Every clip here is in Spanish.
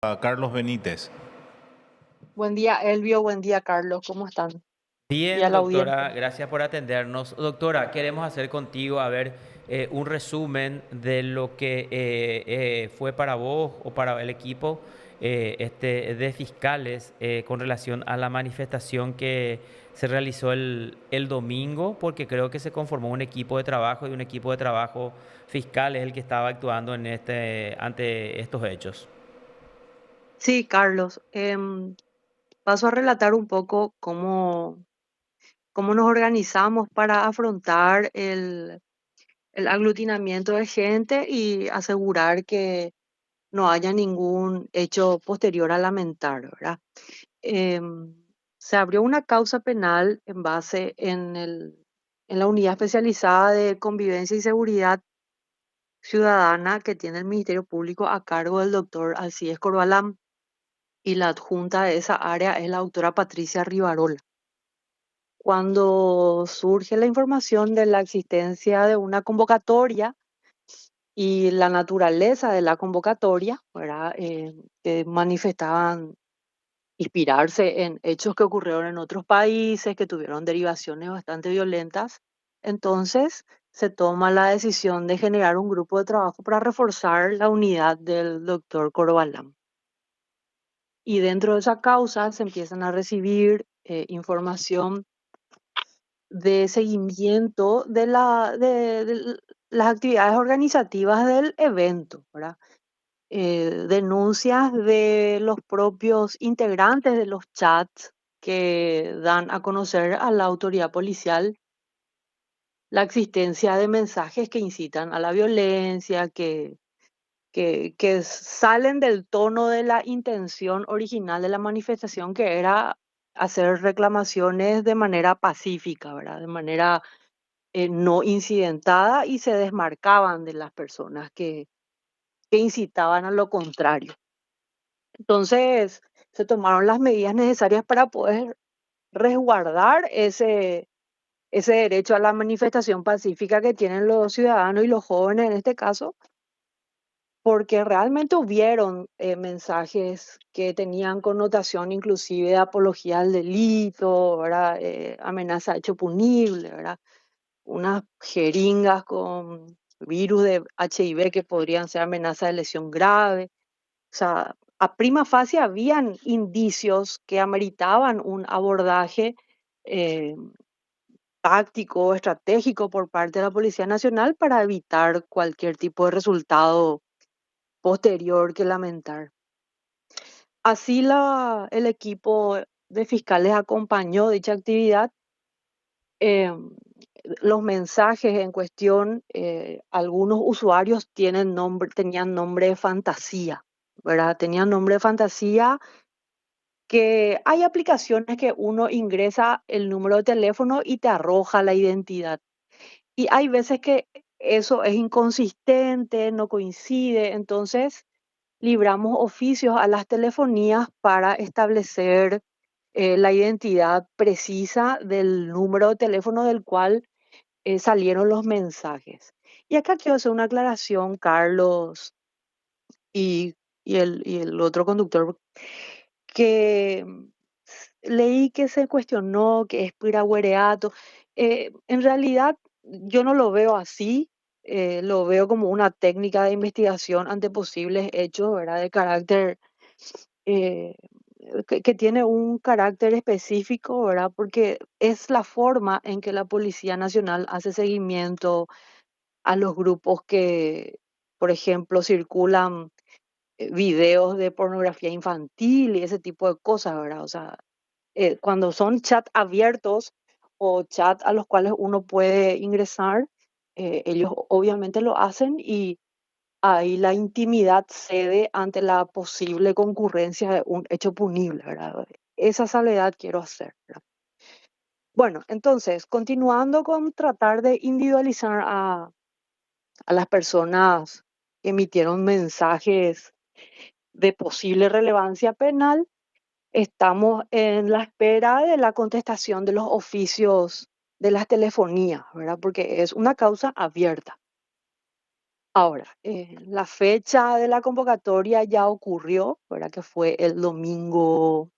A Carlos Benítez. Buen día, Elvio. Buen día, Carlos. ¿Cómo están? Y a Bien, la audiencia. doctora, gracias por atendernos. Doctora, queremos hacer contigo, a ver, un resumen de lo que fue para vos o para el equipo de fiscales con relación a la manifestación que se realizó el domingo, porque creo que se conformó un equipo de trabajo y un equipo de trabajo fiscal es el que estaba actuando ante estos hechos. Sí, Carlos. Paso a relatar un poco cómo nos organizamos para afrontar el aglutinamiento de gente y asegurar que no haya ningún hecho posterior a lamentar, ¿verdad? Em, Se abrió una causa penal en base en la unidad especializada de convivencia y seguridad ciudadana que tiene el Ministerio Público a cargo del doctor Alcides Corbalán, y la adjunta de esa área es la doctora Patricia Rivarola. Cuando surge la información de la existencia de una convocatoria y la naturaleza de la convocatoria, ¿verdad? Que manifestaban inspirarse en hechos que ocurrieron en otros países, que tuvieron derivaciones bastante violentas, entonces se toma la decisión de generar un grupo de trabajo para reforzar la unidad del doctor Corbalán. Y dentro de esa causa se empiezan a recibir información de seguimiento de las actividades organizativas del evento, ¿verdad? Denuncias de los propios integrantes de los chats que dan a conocer a la autoridad policial la existencia de mensajes que incitan a la violencia, que salen del tono de la intención original de la manifestación, que era hacer reclamaciones de manera pacífica, ¿verdad? De manera no incidentada, y se desmarcaban de las personas que incitaban a lo contrario. Entonces, se tomaron las medidas necesarias para poder resguardar ese derecho a la manifestación pacífica que tienen los ciudadanos y los jóvenes en este caso, porque realmente hubieron mensajes que tenían connotación inclusive de apología al delito, ¿verdad? Amenaza de hecho punible, ¿verdad? Unas jeringas con virus de HIV que podrían ser amenaza de lesión grave. O sea, a prima facie habían indicios que ameritaban un abordaje eh, táctico, estratégico por parte de la Policía Nacional para evitar cualquier tipo de resultado posterior que lamentar. Así el equipo de fiscales acompañó dicha actividad. eh, los mensajes en cuestión, algunos usuarios tenían nombre de fantasía, ¿verdad? Tenían nombre de fantasía, que hay aplicaciones que uno ingresa el número de teléfono y te arroja la identidad. Y hay veces que eso es inconsistente, no coincide, entonces libramos oficios a las telefonías para establecer la identidad precisa del número de teléfono del cual salieron los mensajes. Y acá quiero hacer una aclaración, Carlos y, y el otro conductor, que leí que se cuestionó que es piraguareato. En realidad yo no lo veo así, lo veo como una técnica de investigación ante posibles hechos, ¿verdad? De carácter, eh, que tiene un carácter específico, ¿verdad? Porque es la forma en que la Policía Nacional hace seguimiento a los grupos que, por ejemplo, circulan videos de pornografía infantil y ese tipo de cosas, ¿verdad? O sea, cuando son chat abiertos o chat a los cuales uno puede ingresar, ellos obviamente lo hacen, y ahí la intimidad cede ante la posible concurrencia de un hecho punible, ¿verdad? Esa salvedad quiero hacer, ¿verdad? Bueno, entonces, continuando con tratar de individualizar a las personas que emitieron mensajes de posible relevancia penal, estamos en la espera de la contestación de los oficios de las telefonías, ¿verdad? Porque es una causa abierta. Ahora, la fecha de la convocatoria ya ocurrió, ¿verdad? Que fue el domingo,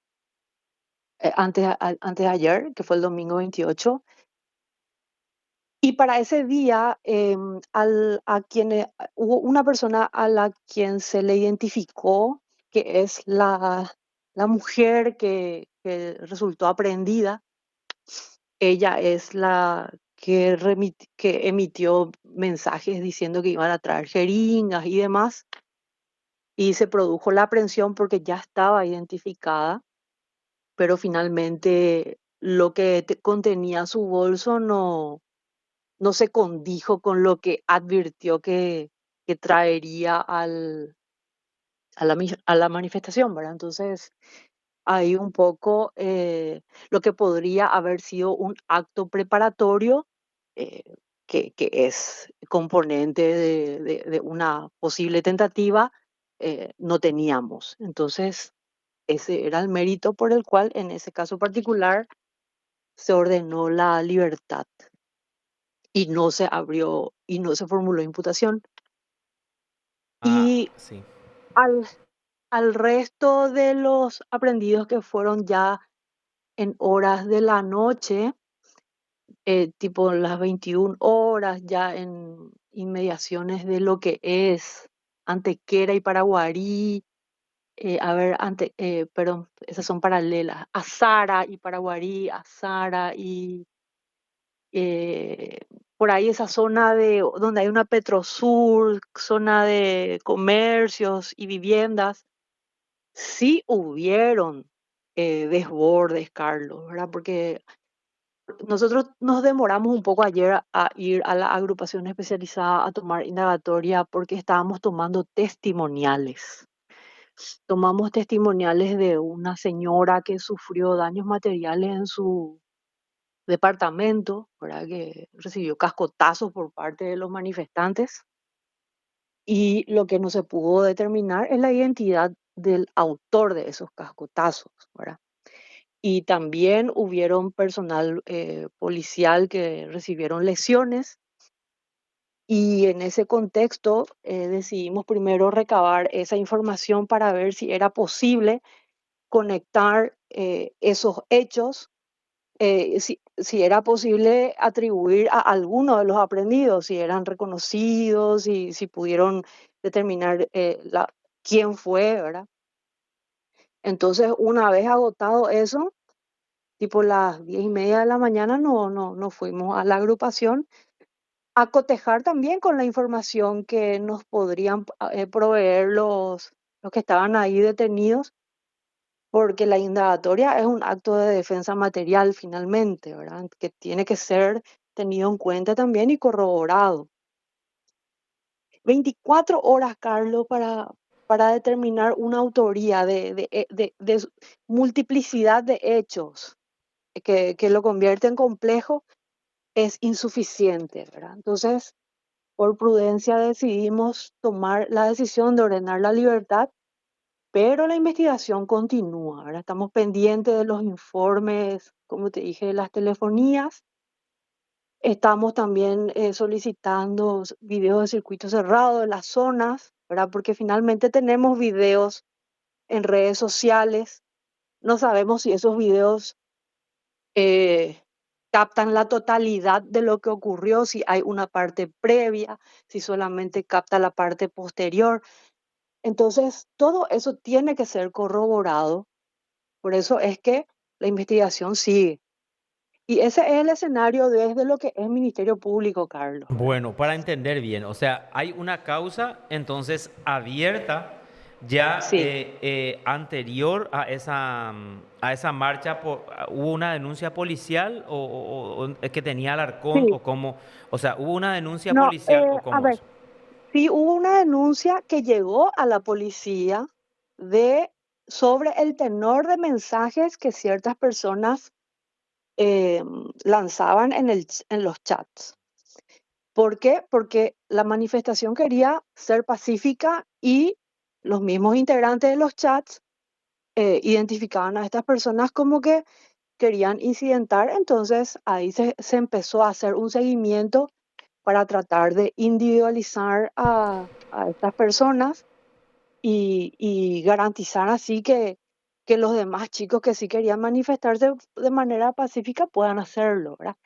antes de ayer, que fue el domingo 28. Y para ese día, hubo una persona a la quien se le identificó que es la mujer que resultó aprehendida. Ella es la que emitió mensajes diciendo que iban a traer jeringas y demás. Y se produjo la aprehensión porque ya estaba identificada, pero finalmente lo que contenía su bolso no se condijo con lo que advirtió que traería a la manifestación, ¿verdad? Entonces, ahí un poco lo que podría haber sido un acto preparatorio, eh, que es componente de una posible tentativa, no teníamos. Entonces, ese era el mérito por el cual, en ese caso particular, se ordenó la libertad y no se abrió y no se formuló imputación. Ah, Y sí. al, al resto de los aprendidos que fueron ya en horas de la noche, tipo las 21 horas, ya en inmediaciones de lo que es Antequera y Paraguarí, perdón, esas son paralelas, Azara y Paraguarí, Azara y eh, por ahí esa zona de donde hay una Petrosur, zona de comercios y viviendas, sí hubieron desbordes, Carlos, ¿verdad? Porque nosotros nos demoramos un poco ayer a ir a la agrupación especializada a tomar indagatoria porque estábamos tomando testimoniales. Tomamos testimoniales de una señora que sufrió daños materiales en su departamento, ¿verdad? Que recibió cascotazos por parte de los manifestantes, y lo que no se pudo determinar es la identidad del autor de esos cascotazos, ¿verdad? Y también hubieron personal policial que recibieron lesiones, y en ese contexto decidimos primero recabar esa información para ver si era posible conectar esos hechos, si era posible atribuir a alguno de los aprendidos, si eran reconocidos, si pudieron determinar quién fue, ¿verdad? Entonces, una vez agotado eso, tipo las 10:30 de la mañana, no fuimos a la agrupación a cotejar también con la información que nos podrían proveer los que estaban ahí detenidos, porque la indagatoria es un acto de defensa material finalmente, ¿verdad? Que tiene que ser tenido en cuenta también y corroborado. 24 horas, Carlos, para determinar una autoría de multiplicidad de hechos que lo convierte en complejo es insuficiente, ¿verdad? Entonces, por prudencia decidimos tomar la decisión de ordenar la libertad, pero la investigación continúa. Ahora estamos pendientes de los informes, como te dije, de las telefonías. Estamos también solicitando videos de circuito cerrado de las zonas, ¿verdad? Porque finalmente tenemos videos en redes sociales. No sabemos si esos videos eh, captan la totalidad de lo que ocurrió, si hay una parte previa, si solamente capta la parte posterior. Entonces, todo eso tiene que ser corroborado. Por eso es que la investigación sigue. Y ese es el escenario desde lo que es Ministerio Público, Carlos, ¿verdad? Bueno, para entender bien, o sea, hay una causa entonces abierta ya Sí, anterior a esa marcha, ¿hubo una denuncia policial o es que tenía Alarcón sí. o cómo? O sea, ¿hubo una denuncia No, policial o a cómo ver, es? sí hubo una denuncia que llegó a la policía de sobre el tenor de mensajes que ciertas personas eh, lanzaban en los chats. ¿Por qué? Porque la manifestación quería ser pacífica y los mismos integrantes de los chats identificaban a estas personas como que querían incidentar. Entonces ahí se empezó a hacer un seguimiento para tratar de individualizar a estas personas y garantizar así que los demás chicos que sí querían manifestarse de manera pacífica puedan hacerlo, ¿verdad?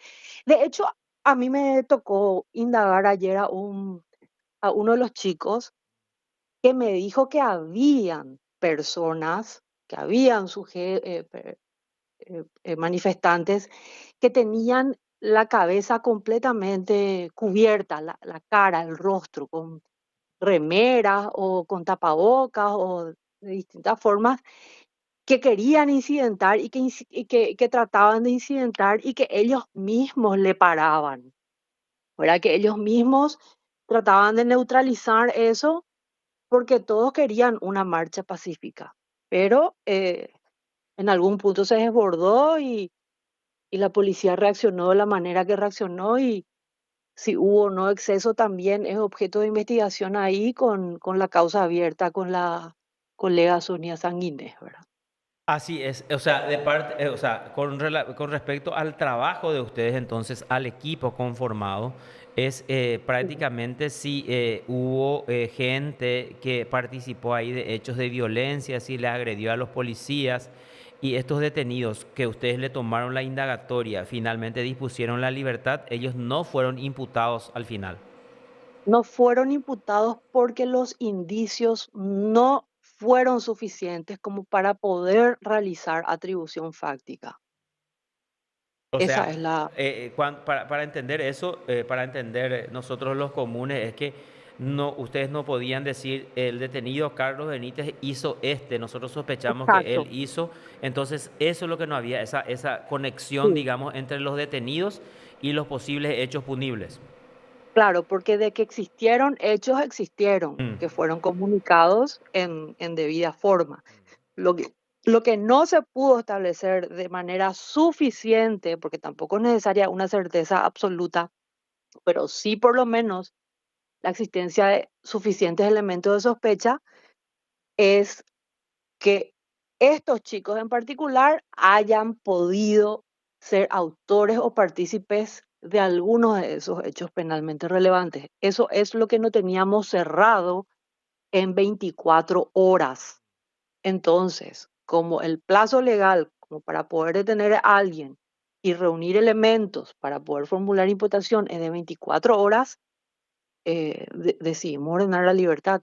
De hecho, a mí me tocó indagar ayer a uno de los chicos que me dijo que habían personas, que habían manifestantes que tenían la cabeza completamente cubierta, la cara, el rostro, con remeras o con tapabocas o de distintas formas, que querían incidentar y que trataban de incidentar y que ellos mismos le paraban, ¿verdad? Que ellos mismos trataban de neutralizar eso porque todos querían una marcha pacífica. Pero en algún punto se desbordó y la policía reaccionó de la manera que reaccionó y si hubo o no exceso también es objeto de investigación ahí con la causa abierta con la colega Sonia Sanguinés, ¿verdad? Así es, o sea, de parte, o sea, con respecto al trabajo de ustedes, entonces, al equipo conformado, es Sí. prácticamente si hubo gente que participó ahí de hechos de violencia, si le agredió a los policías y estos detenidos que ustedes le tomaron la indagatoria, finalmente dispusieron la libertad, ellos no fueron imputados al final. No fueron imputados porque los indicios no fueron suficientes como para poder realizar atribución fáctica. O Esa sea, es la... para entender eso, para entender nosotros los comunes, es que no, ustedes no podían decir el detenido Carlos Benítez hizo nosotros sospechamos que él Exacto, hizo, entonces eso es lo que no había, esa conexión, sí. digamos, entre los detenidos y los posibles hechos punibles. Claro, porque de que existieron hechos, existieron, Mm. que fueron comunicados en debida forma. Lo que, lo que no se pudo establecer de manera suficiente, porque tampoco es necesaria una certeza absoluta, pero sí por lo menos la existencia de suficientes elementos de sospecha, es que estos chicos en particular hayan podido ser autores o partícipes de algunos de esos hechos penalmente relevantes. Eso es lo que no teníamos cerrado en 24 horas. Entonces, como el plazo legal como para poder detener a alguien y reunir elementos para poder formular imputación es de 24 horas, decidimos ordenar la libertad.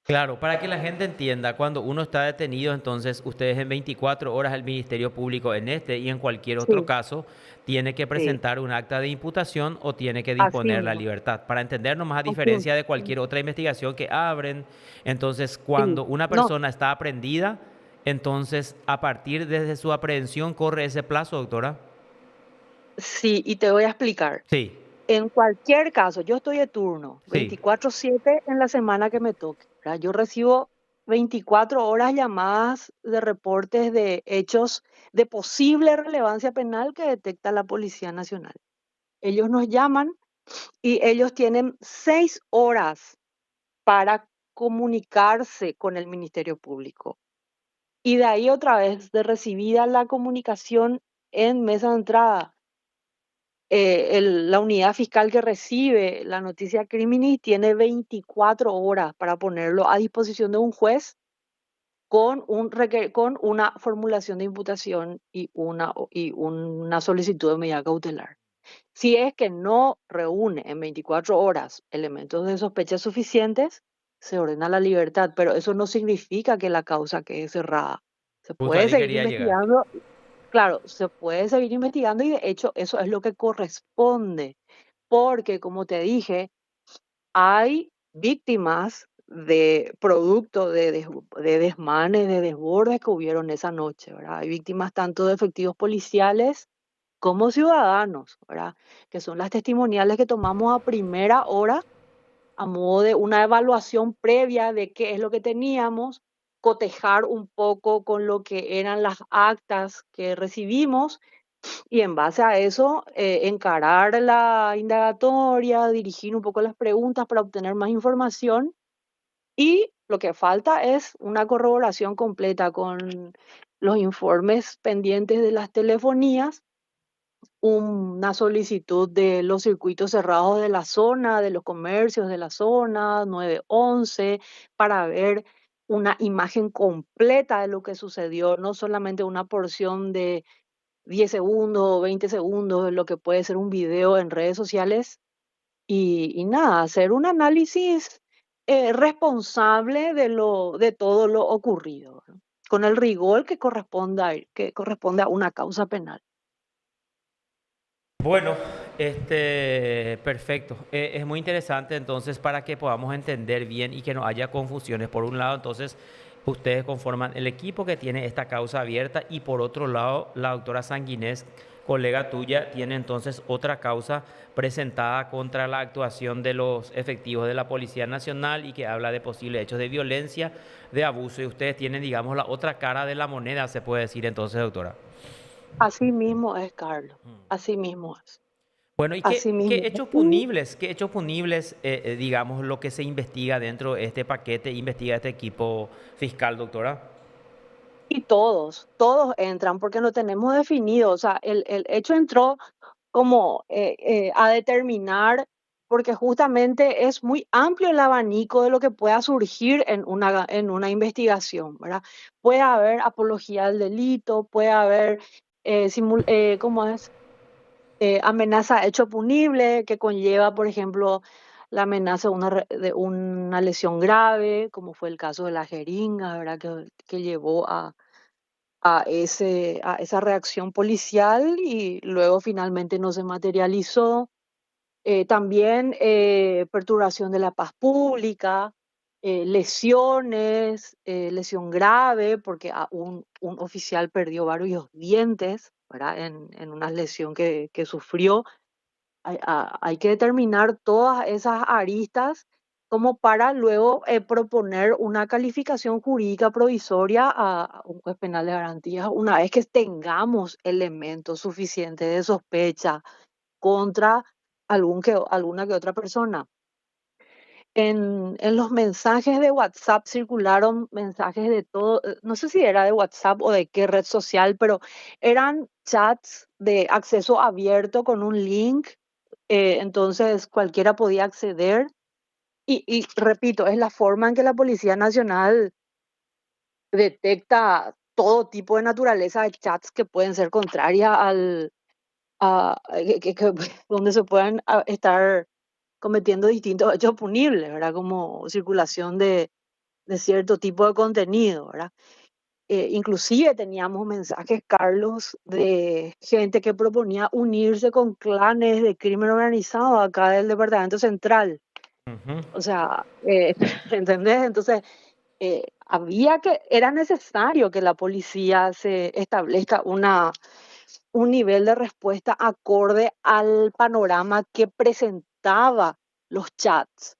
Claro, para que la gente entienda, cuando uno está detenido, entonces ustedes en 24 horas el Ministerio Público en este y en cualquier otro Sí, caso tiene que sí, presentar un acta de imputación o tiene que así disponer la mismo. libertad. Para entendernos más a Así diferencia de mismo. cualquier otra investigación que abren, entonces Sí, cuando una no, persona está aprehendida, entonces a partir desde su aprehensión corre ese plazo, doctora. sí, y te voy a explicar. Sí, En cualquier caso, yo estoy de turno, sí. 24/7 en la semana que me toque, ¿verdad? Yo recibo 24 horas llamadas de reportes de hechos de posible relevancia penal que detecta la Policía Nacional. Ellos nos llaman y ellos tienen 6 horas para comunicarse con el Ministerio Público. Y de ahí otra vez, de recibida la comunicación en mesa de entrada, la unidad fiscal que recibe la noticia criminis tiene 24 horas para ponerlo a disposición de un juez con una formulación de imputación y una solicitud de medida cautelar. Si es que no reúne en 24 horas elementos de sospecha suficientes, se ordena la libertad, pero eso no significa que la causa quede cerrada. Se Justo puede ahí seguir quería llegar. investigando, claro, se puede seguir investigando y de hecho eso es lo que corresponde, porque como te dije, hay víctimas de producto de desmanes, de desbordes que hubieron esa noche, ¿verdad? Hay víctimas tanto de efectivos policiales como ciudadanos, ¿verdad? Que son las testimoniales que tomamos a primera hora a modo de una evaluación previa de qué es lo que teníamos, cotejar un poco con lo que eran las actas que recibimos y en base a eso encarar la indagatoria, dirigir un poco las preguntas para obtener más información y lo que falta es una corroboración completa con los informes pendientes de las telefonías una solicitud de los circuitos cerrados de la zona, de los comercios de la zona, 911, para ver una imagen completa de lo que sucedió, no solamente una porción de 10 segundos o 20 segundos de lo que puede ser un video en redes sociales y nada, hacer un análisis responsable de todo lo ocurrido, ¿no? Con el rigor que corresponde a una causa penal. Bueno, perfecto. Es muy interesante entonces para que podamos entender bien y que no haya confusiones. Por un lado, entonces, ustedes conforman el equipo que tiene esta causa abierta y por otro lado, la doctora Sanguinés, colega tuya, tiene entonces otra causa presentada contra la actuación de los efectivos de la Policía Nacional y que habla de posibles hechos de violencia, de abuso. Y ustedes tienen, digamos, la otra cara de la moneda, se puede decir entonces, doctora. Así mismo es, Carlos. Así mismo es. Bueno, ¿y Así qué mismo es. hechos punibles, digamos, lo que se investiga dentro de este paquete, investiga este equipo fiscal, doctora? Y todos entran porque no tenemos definido. O sea, el hecho entró como a determinar, porque justamente es muy amplio el abanico de lo que pueda surgir en una investigación, ¿verdad? Puede haber apología al delito, puede haber, ¿cómo es? Amenaza hecho punible, que conlleva, por ejemplo, la amenaza de una lesión grave, como fue el caso de la jeringa, ¿verdad? Que llevó a esa reacción policial y luego finalmente no se materializó. También perturbación de la paz pública, lesiones, lesión grave, porque un oficial perdió varios dientes, ¿verdad? En una lesión que sufrió. Hay que determinar todas esas aristas como para luego proponer una calificación jurídica provisoria a un juez penal de garantías una vez que tengamos elementos suficientes de sospecha contra alguna que otra persona. En los mensajes de WhatsApp circularon mensajes de todo, no sé si era de WhatsApp o de qué red social, pero eran chats de acceso abierto con un link, entonces cualquiera podía acceder. Y repito, es la forma en que la Policía Nacional detecta todo tipo de naturaleza de chats que pueden ser contrarias donde se puedan estar cometiendo distintos hechos punibles, ¿verdad? Como circulación de cierto tipo de contenido, ¿verdad? Inclusive teníamos mensajes, Carlos, de gente que proponía unirse con clanes de crimen organizado acá del Departamento Central. Ujú. O sea, ¿entendés? Entonces, era necesario que la policía se establezca un nivel de respuesta acorde al panorama que presentaba los chats.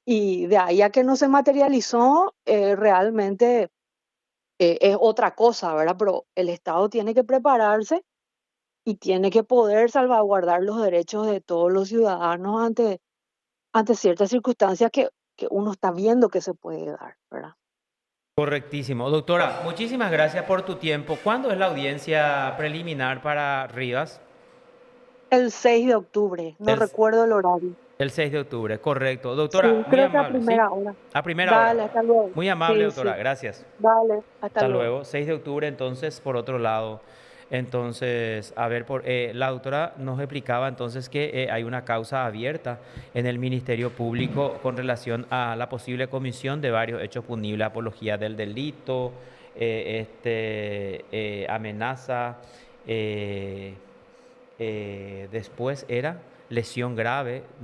Y de ahí a que no se materializó, realmente es otra cosa, ¿verdad? Pero el Estado tiene que prepararse y tiene que poder salvaguardar los derechos de todos los ciudadanos ante ciertas circunstancias que uno está viendo que se puede dar, ¿verdad? Correctísimo. Doctora, muchísimas gracias por tu tiempo. ¿Cuándo es la audiencia preliminar para Rivas? El 6 de octubre, no El, recuerdo el horario. el 6 de octubre, correcto. Doctora, Sí, muy creo que a amable, ¿sí? primera hora. A primera hora. Dale, hasta luego. Muy amable, Sí, doctora, sí, gracias. dale, hasta Hasta luego. luego. 6 de octubre, entonces, por otro lado. Entonces, a ver, la doctora nos explicaba entonces que hay una causa abierta en el Ministerio Público con relación a la posible comisión de varios hechos punibles, apología del delito, amenaza, eh, después era lesión grave. No